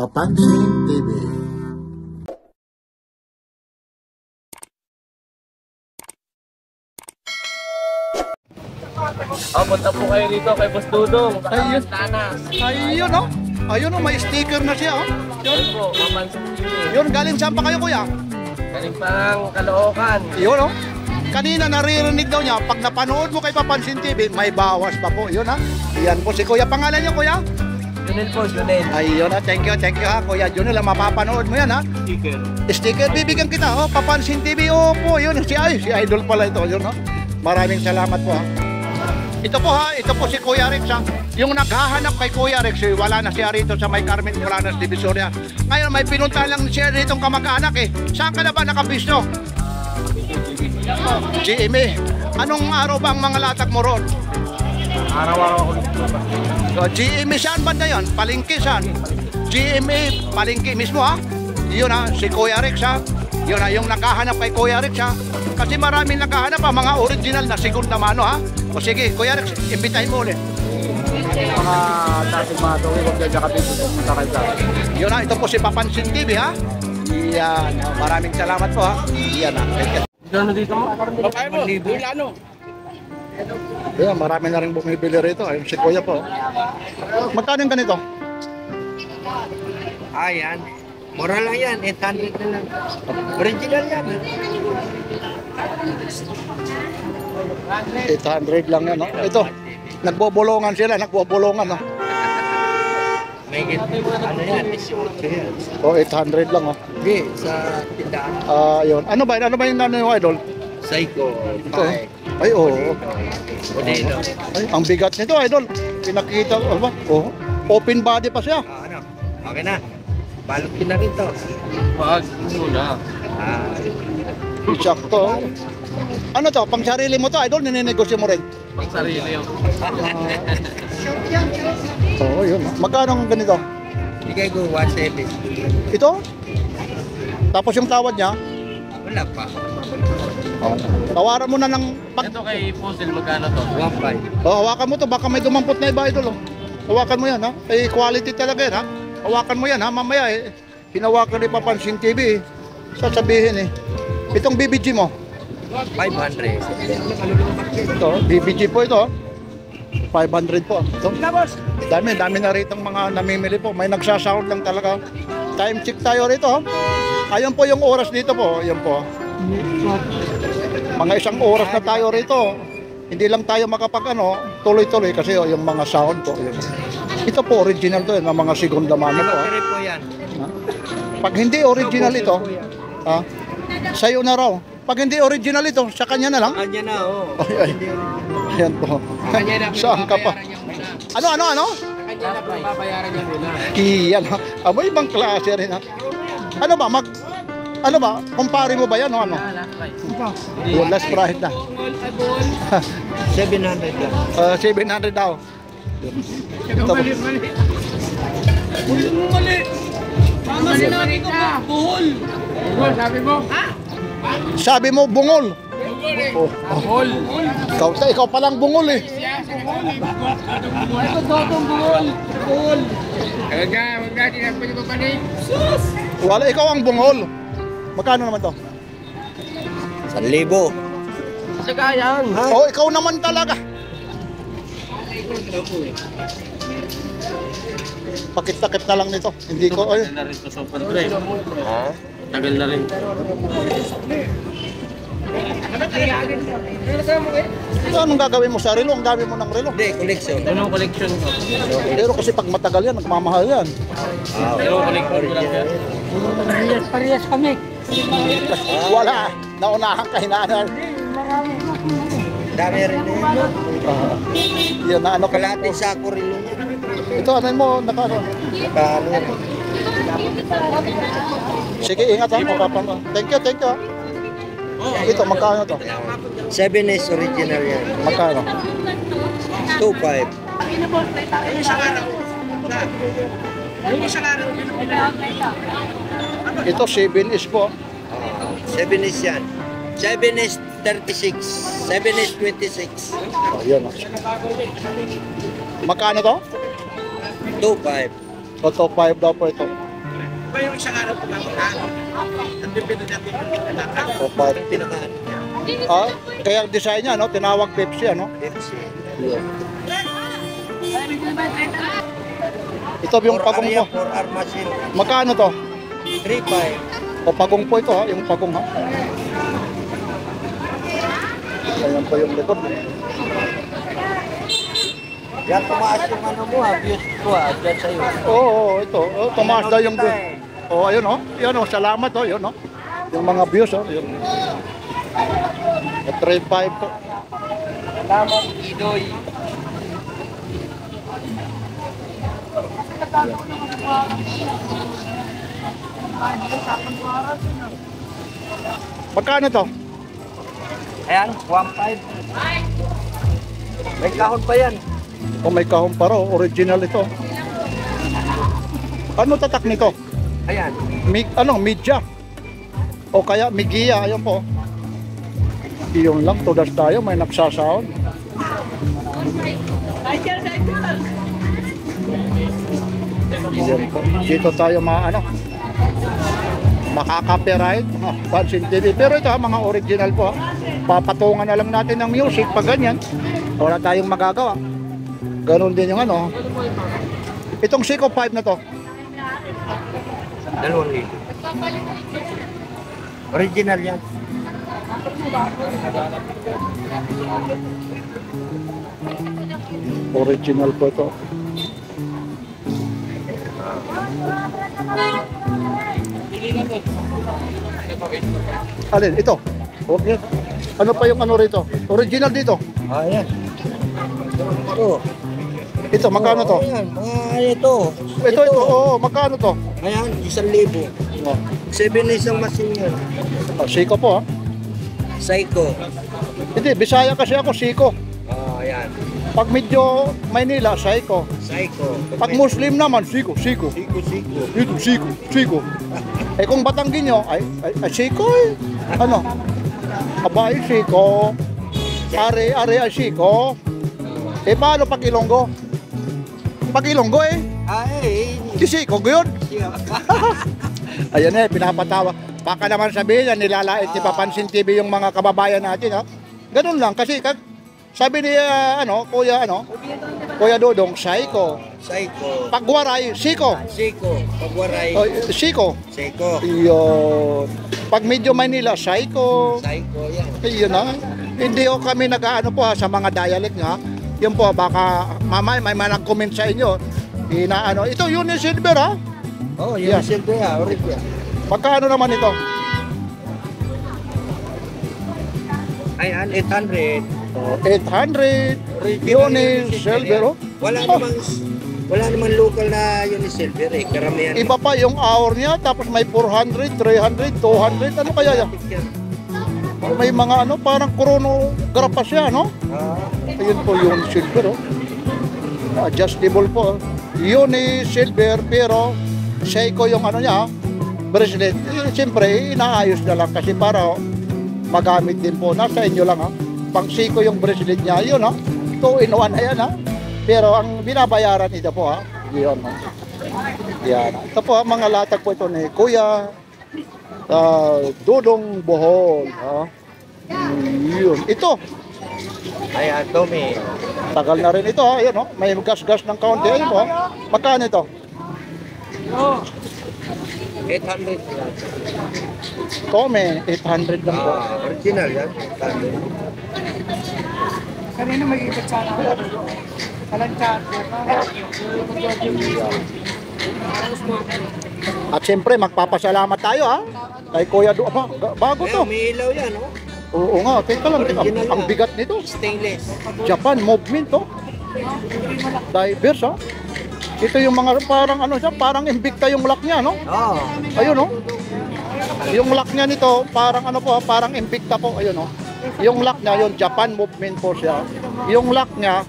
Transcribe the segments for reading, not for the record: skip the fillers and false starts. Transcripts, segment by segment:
Papansin TV. Punta po kayo rito kay Boss Dudong. Ayun. Tanas. Ayun, oh. Ayun, oh, may sticker na siya, oh. Yun po, mapansin niyo. Yun, galing saan pa kayo, kuya? Galing pang Caloocan. Yun, oh. Kanina naririnig daw niya, pag napanood mo kay Papansin TV, may bawas pa po. Yun, ha. Yan po si kuya. Pangalan niyo, kuya? Junel po, Junel. Ayun, ha. Thank you, ha. Kuya Junel, mapapanood mo yan, ha. Sticker. Sticker, bibigyan kita, oh. Papansin TV, oh po. Yun, si Idol pala ito. Yun, oh. Maraming salamat po, ha. Ito po si Kuya Rex, ha. Yung naghahanap kay Kuya Rex, wala na siya rito sa may Carmen Planas Divisoria. Ngayon may pinunta lang siya rito kamag-anak, eh. Saan ka na ba nakapisto? GMA. Anong araw ba ang mga latag mo ron? Araw-araw ako dito. So, GMA saan banda yan? Palengke saan? GMA, Palengke mismo, ha. Yun, ha, si Kuya Rex, ha. Yun, ha, yung naghahanap kay Kuya Rex, ha. Kasi maraming naghahanap, ha, mga original na segunda mano, ha. O sige, Kuya Rex, imbitahin mo ulit. Mga dating mga tuwi, kung dyan kapito sa kanya. Yun, ha, ito po si Papansin TV, ha. Yan, maraming salamat po, ha. Yan, ha. Gano'n dito mo? Bakay mo, ano? Yan, marami na rin bumibili rito. Ayun, si Kuya po. Magkano yung ganito? Ayan. Mura lang yan, 800 na lang. Original yan. 800 lang yan, no? Ito, nagbobolongan sila, nagbobolongan, no? May ano yan, 18 yan. O, 800 lang, oh. Hindi, sa tindahan. Yun. Ano ba yung nanay mo, Idol? Psycho, Ito. Ay, oo. Odeno. Ay, ang bigat nito, Idol. Pinakita ko, ano ba? Oh, open body pa siya. Ano? Okay na. Balutin na rin to. Wag muna. Sakto. Ano to? Pang sarili mo to, Idol? Nininegosyo mo rin? Pang sarili yung. Oo, yun. Magkano ang ganito? Bigay ko 1.7. Ito? Tapos yung tawad niya? Wala pa. Tawaran mo na ng Ito kay Puzzle, magkano to? 1.5. hawakan mo to, baka may dumampot na iba, Idol. Hawakan mo yan, ha? Eh, quality talaga yan, ha? Hawakan mo yan, ha? Mamaya, eh. Hinawakan ni Papansin TV, eh. Sasabihin, eh. Itong BBG mo? 500. Ito, BBG po ito, 500 po. Ito. Dami na rito mga namimili po. May nagsasound lang talaga. Time check tayo rito. Ayun po yung oras dito po. Ayun po. Mga isang oras na tayo rito. Hindi lang tayo makapag tuloy-tuloy kasi yung mga sound po. Ayun. Ito po original to, yung mga segunda mano po. Libre po yan. Pag hindi original ito, sa'yo na raw. Pag hindi original ito, sa kanya na lang. Kanya na, oo. Ay. Ayan po. Saan ka pa? Ano? Kanya na po babayaran niya muna. Iyan, ha? Aba, ibang klase rin, ha? Ano ba? Kumpare mo ba yan, o ano? Yung last price na. 700 lang. 700 daw. Ito. Sabi mo, bungol. Bungol. Ikaw palang bungol, eh. Wala, ikaw ang bungol. Magkano naman to? 1,000. Saka yan. Oh, ikaw naman talaga. Pakit-takip na lang nito. Hindi ko, ay. Tagal na rin to sa pantry. Ha? Tagal na rin. Anong gagawin mo sa relo? Ang dami mo ng relo. Hindi, collection. Anong collection ko? Pero kasi pag matagal yan, nagmamahal yan. Pero collection ko lang yan. Parehas kami. Wala. Naunahan kahinaan. Dami rin na yan. Yan na ano ka. Kalahati sako rin yun. Ito, ano mo, nakano. Paano yan? Sige, ingat ha. Mapapang. Thank you, ha. Ito, magkano to? 7S original yan. Magkano? 2.5. Ito, 7 is po. 7S yan. 7S 36. 7S 26. Oh, yan. Magkano to? 2.5. O, top 5 daw po ito. Iba yung isang araw po namin. Ang depende natin yung pinaka. O, pa- Pinakaan. Ah, kaya ang design niya, no? Tinawag Pepsi, ano? Ito yung pagong po. 4R machine. Magkano to? 3.5. O pagong po ito, ha? Yung pagong, ha? Ayan po yung likod. Yan tumaas yung ano mo ha, views ko ha, dyan sa'yo. Oo, ito. Oh, tumaas daw yung views. Oh, ayun, oh. Yan, oh. Salamat, oh. Yun, oh. Yung mga views, oh. Yun. 3.5 po. Salamat, Idoy. Magkano to? Ayan, 1.5. May kahon pa yan. Oh, may kahon pa raw. Original ito. Ano tatak nito? Ayan. Media. O kaya migiya. Ayun po. Iyon lang. Tudas tayo. May nagsasaon. Yan po. Dito tayo makaka-copyright, Pansin TV. Pero ito mga original po. Papatungan na lang natin ng music pag ganyan. Wala tayong magagawa. Ganon din yung Itong Seiko 5 na to. 2,000. Original yan. Original po ito. Alin? Ito? Okay. Ano pa yung rito? Original dito. Ayan. Ito. Ito, magkano to? Ayan, ito. Ito, oo, magkano to? Ayan, 1,000. Oh. 7 na isang machine yun. Seiko po, ha? Psycho. Hindi, Bisaya kasi ako, Seiko. Ayan. Pag medyo Maynila, Seiko. Psycho. Pag Muslim naman, Seiko. Siko. Ito, Seiko. Eh kung Batangginyo, ay Seiko eh. Ano? Abay, Seiko. Are, ay Seiko. Eh paano pag Ilonggo? Pag Ilonggo eh. Si Seiko, yun. Ayan pinapatawa. Baka naman sabihin yan, nilalait ni Papansin TV yung mga kababayan natin, ha? Ganun lang, kasi sabi ni, Kuya Dodong, Psycho. Psycho. Pagwaray, Siko. Siko. Pagwaray. O, Siko. Siko. Iyon. Pag medyo Manila, Psycho. Psycho yan. Iyon na. Hindi ko kami nag-ano po sa mga dialect nga. Yun po, baka mamay may nag-comment sa inyo. Ito yun yung silver, ha? Oh, yun Yeah. yung silver ya. Original. Magkano naman ito? Ayan, 800. 800. Yun Original yung silver, oh. Wala namang local na yun yung silver eh. Karamihan. Iba pa yung hour niya, tapos may 400, 300, 200, ano kaya yan? May mga parang chronograph pa siya, no? Ayun po yung silver, oh. Adjustable po. Yun silver, pero Seiko yung niya, bracelet. Siyempre, inaayos na lang kasi para magamit din po. Nasa inyo lang, ha? Pang Seiko yung bracelet niya, yun, ha? 2-in-1 na yan, ha? Pero ang binabayaran ito po, ha? Yun, ha? Yan. Ito po, mga latag po ito ni Kuya Dodong Bohol, ha? Yun. Ito. Ayan, Tommy. Tagal na rin ito, ha? Yun, ha? May gas-gas ng kaunti. Ayun po, ha? Magkano ito? 800 lang. Tome, 800 lang po. Original yan. Kanina may ibig sana ako. Kalantsat. At siyempre, magpapasalamat tayo, ha? Kay Kuya Do. Bago to. May ilaw yan, oh. Oo nga, teka lang. Original Ang yan. bigat nito. Stainless. Japan movement, to. Divers, ha? Ito yung mga parang parang Invicta yung lock niya, no? Oo. Ayun, no? Yung lock niya nito, parang parang Invicta po, ayun, no? Yung lock niya, yung Japan movement po siya. Yung lock niya,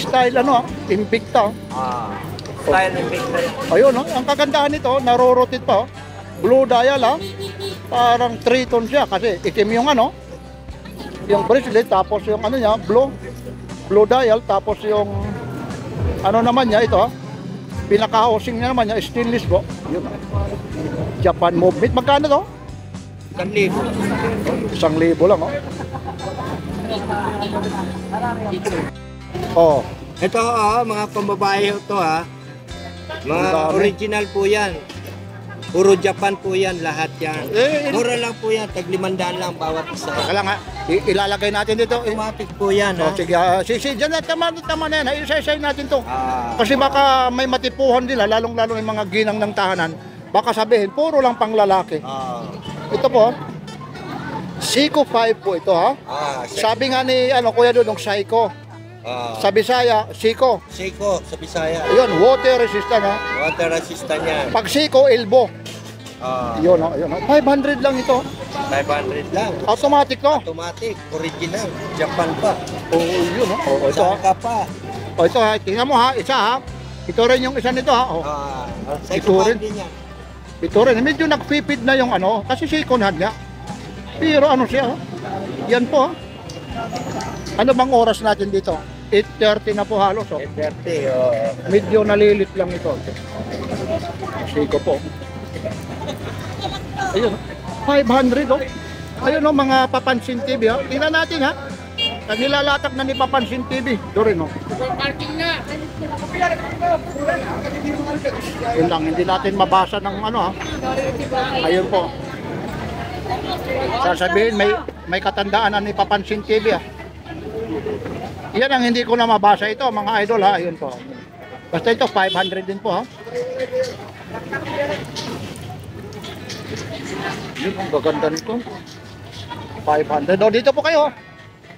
style Invicta. Style and picture yan. Ayun, no? Ang kagandahan nito, narorotate pa, oh. Blue dial, ha? Parang 3 tone siya kasi itim yung yung bracelet, tapos yung blue dial, tapos yung naman niya ito, ha? pinaka-housing niya naman, yung stainless po. Yun. Japan Movement. Magkano to? 1,000. 1,000 lang, oh. Oh, Ito mga pambabae ito Mga Ang dami. original po yan. Puro Japan po yan, lahat yan. Mura lang po yan, tag 500 lang bawat isa. teka lang ha. Ilalagay natin dito. Automatic po yan Oh, sige, dyan na, tama na yan. Isa-isay natin to. Kasi baka may matipuhan nila, lalong-lalo yung mga ginang ng tahanan. Baka sabihin, puro lang pang lalaki. Ito po, Seiko 5 po ito ha. Sabi nga ni Kuya Dudong, Seiko. Sa Bisaya, Seiko. Seiko sa Bisaya. Ayun, water resistant ha. Water resistant yan. Pag Seiko, elbow. Yun ha, yun ha. 500 lang ito. 500 lang. Automatic to. Automatic, original, Japan pa. Oo, yun ha. Oo, ito ha. Saka pa. O ito ha, tingnan mo ha, isa ha. Ito rin yung isa nito ha. Oh. Seiko Ito rin. din yan. Ito rin, medyo nagpipid na yung kasi second hand nga. Pero siya ha. Yan po ha. Ano bang oras natin dito? 8:30 na po halos. 830, Medyo nalilit lang ito. Seiko po. Ayun, 500 oh. Ayun oh, mga Papansin TV ha. Tingnan natin ha. Pag nilalatak na ni Papansin TV, doon rin oh. Yun lang, hindi natin mabasa ng ha. Ayun po. Sasabihin may katandaan na ni Papansin TV ha. Yan ang hindi ko na mabasa ito mga idol ha. Ayun po. Basta ito 500 din po ha. Yun ang gaganda nito. 500. O dito po kayo.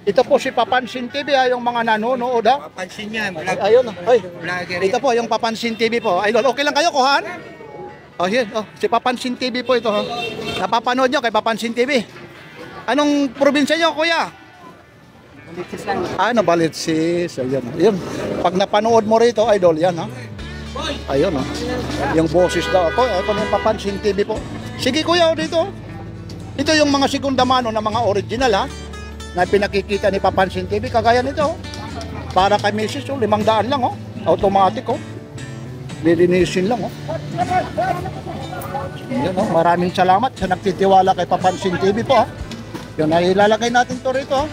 Ito po si Papansin TV ha, yung mga nanonood ha. Papansin yan. Ayun. Ay. Vlogger Ito po yung Papansin TV po. Idol, okay lang kayo kuhan? Oh, yan. Oh, si Papansin TV po ito ha. Napapanood nyo kay Papansin TV. Anong probinsya nyo kuya? Balitsis. Ayun. Ayun. Pag napanood mo rito, idol, yan ha. Ayun ha. Yung boses daw ako. Ito yung Papansin TV po. Sige kuya, dito. Ito yung mga segunda mano na mga original ha. Na pinakikita ni Papansin TV. Kagaya nito. Para kay Mrs. 500 lang oh. Automatic oh. Lilinisin lang oh. Yan oh. Maraming salamat sa nagtitiwala kay Papansin TV po ha. Yun ay ilalagay natin to rito ha.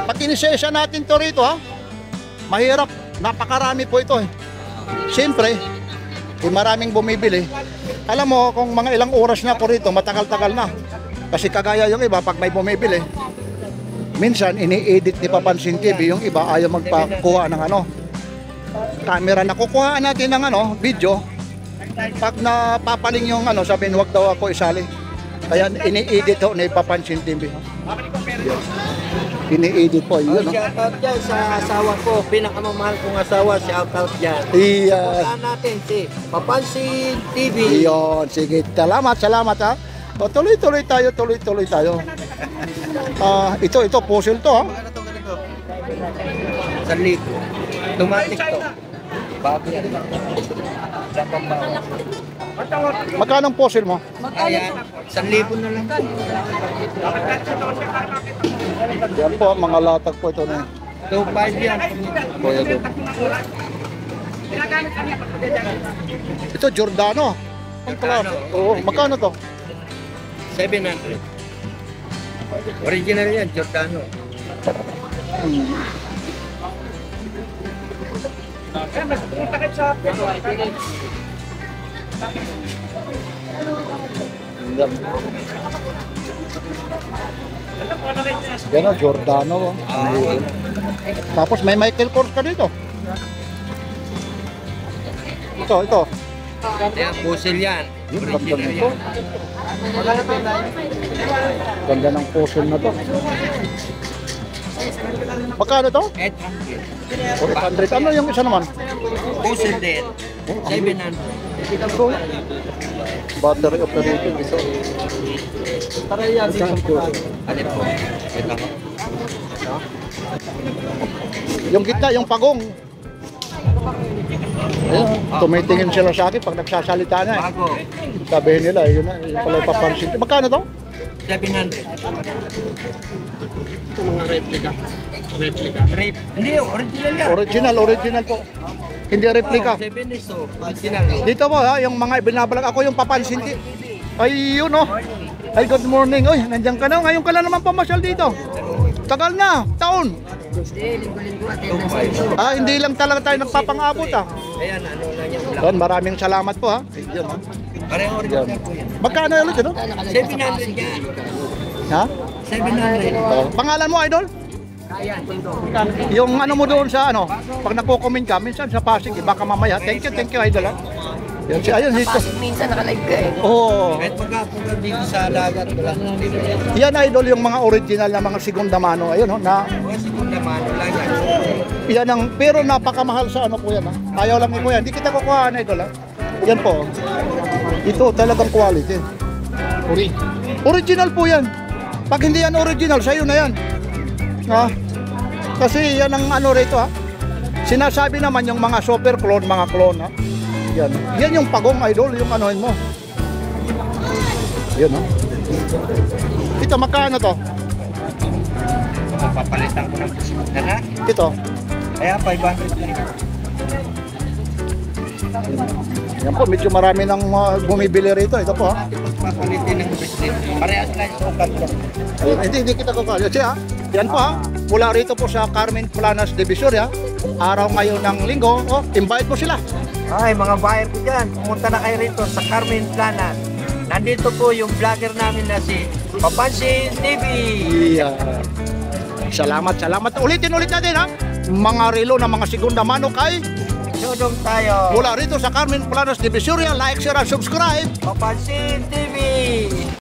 Pag inisesa natin to rito ha. Mahirap. Napakarami po ito eh. Siyempre, maraming bumibili. Alam mo kung mga ilang oras na po rito, matagal-tagal na. Kasi kagaya yung iba, pag may bumibili, minsan ini-edit ni Papansin TV, yung iba ayaw magpakuha ng camera. Nakukuhaan natin ng video. Pag napapaling yung sabihin wag daw ako isali. Kaya ini-edit ho ni Papansin TV. Ini-edit po yun. Shoutout dyan sa asawa ko. Pinakamamahal kong asawa, shoutout dyan. Iya. Puntaan natin si Papansin TV. Iyon, sige. Salamat ha. O, tuloy-tuloy tayo. Ito, puzzle to ha. Ganito. 1,000. Automatic to. Bago yan. Dapat bawas. Magkano ang puzzle mo? Ayan, 1,000 na lang. Yan po, mga latag po ito na. 2,500 yan. Kuya doon. Ito, Giordano. Giordano. Oo, magkano to? 700. Original yan, Giordano. Yan o, Giordano. Tapos may Michael Kors ka dito. Ito. Ayan, puzzle yan. Yun, ganda Original nito. yan. Ganda ng puzzle na to. Magkano to? 800. 400. Ano yung isa naman? Puzzle din. 700. Ito. Battery operated ito. Alin po? Ito. Yung gitna, yung pagong. Ayun, tumitingin sila sa akin pag nagsasalita na eh. Bago. Sabihin nila, yun na, yun pala yung Papansin. Magkano to? 700. Ito mga replica. Replica. Hindi, original yan. Original po. Hindi replica. 7 is so, original. Dito po ha, yung mga binabalag ako yung papansin. Ayun oh. Ay, good morning. Oy, nandiyan ka na. Ngayon ka na naman pamasyal dito. Tagal na, taon. Hindi lang talaga tayo nagpapangabot ah. Ayan, ano lang yan. Don, maraming salamat po ha. Ayun, ha? Pareho original po yan. Magkano ulit ano? 700 yan. Ha? 700. Pangalan mo, idol? Yung ano mo doon sa ano, pag nagko-comment ka, minsan sa Pasig, baka mamaya. Thank you, idol ha. Yan si ayun dito. Minsan nakalive ka eh. Oo. Kahit magkapunta dito sa dagat, wala nang dito yan. Yan idol yung mga original na mga segunda mano. Ayun oh, na Mga segunda mano lang yan. yan ang pero napakamahal sa ano po yan ha. Ayaw lang ni Kuya. Hindi kita kukuhaan idol ha. Yan po. Ito talagang quality. Original po yan. Pag hindi yan original, sa'yo na yan. Ha? Kasi yan ang ano rito ha. Sinasabi naman yung mga super clone, mga clone ha. Yan. Yan yung pagong idol, yung anuhin mo. Yan ha. Ito, magkano to? Papalitan ko ng pusimutan ha. Ito. Kaya 500 lang. Yan po, medyo marami nang bumibili rito. Ito po ha. Papalitin ng business. Parehas lang sa ukat lang. Hindi kita ko kaya. Siya, yan po ha. Mula rito po sa Carmen Planas Divisoria. Araw ngayon ng linggo. Oh, invite mo sila. Ay, mga buyer ko dyan, pumunta na kayo rito sa Carmen Planas. Nandito po yung vlogger namin na si Papansin TV. Yeah. Salamat. Ulitin natin ha. Mga relo na mga segunda mano kay Sudong tayo. mula rito sa Carmen Planas Divisoria. Like, share, and subscribe. Papansin TV.